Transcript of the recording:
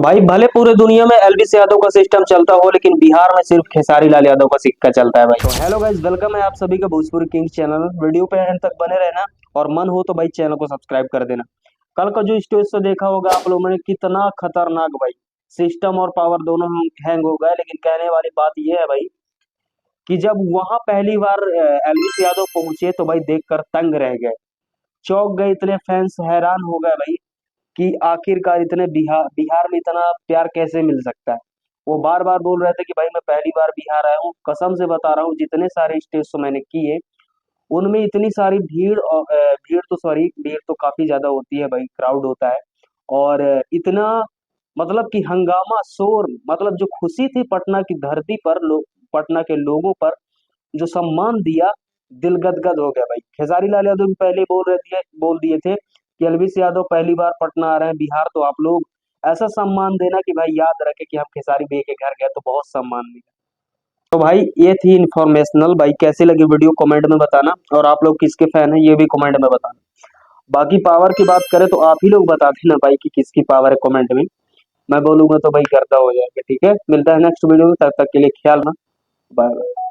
तो भाई भले पूरे दुनिया में एलवीस यादव का सिस्टम चलता हो, लेकिन बिहार में सिर्फ खेसारी लाल यादव का सिक्का चलता है भाई। तो हेलो गाइस, वेलकम है आप सभी का भोजपुरी किंग्स चैनल में। वीडियो पे एंड तक बने रहना और मन हो तो भाई चैनल को सब्सक्राइब कर देना। कल का जो स्टेज से देखा होगा आप लोगों ने, कितना खतरनाक भाई, सिस्टम और पावर दोनों हैंग हो गए। लेकिन कहने वाली बात यह है भाई कि जब वहां पहली बार एलवीस यादव पहुंचे तो भाई देखकर तंग रह गए, चौंक गए। इतने फैंस हैरान हो गए भाई कि आखिरकार इतने बिहार बिहार में इतना प्यार कैसे मिल सकता है। वो बार बार बोल रहे थे कि भाई मैं पहली बार बिहार आया हूँ, कसम से बता रहा हूँ जितने सारे स्टेज शो मैंने किए उनमें इतनी सारी भीड़ और भीड़ तो काफी ज्यादा होती है भाई, क्राउड होता है। और इतना मतलब कि हंगामा शोर, मतलब जो खुशी थी पटना की धरती पर, लोग पटना के लोगों पर जो सम्मान दिया, दिल गदगद हो गया भाई। खेसारी लाल यादव भी पहले बोल दिए थे कि एलवीस यादव पहली बार पटना आ रहे हैं बिहार, तो आप लोग ऐसा सम्मान देना कि भाई याद रखे कि हम खेसारी बे के घर गए तो बहुत सम्मान मिला। तो भाई ये थी इन्फॉर्मेशनल। भाई कैसी लगी वीडियो कमेंट में बताना, और आप लोग किसके फैन हैं ये भी कमेंट में बताना। बाकी पावर की बात करें तो आप ही लोग बता देना भाई कि किसकी पावर है कमेंट में। मैं बोलूंगा तो भाई गर्दा हो जाएगा। ठीक है, मिलता है नेक्स्ट वीडियो में, तब तक के लिए ख्याल ना, बाय बाय।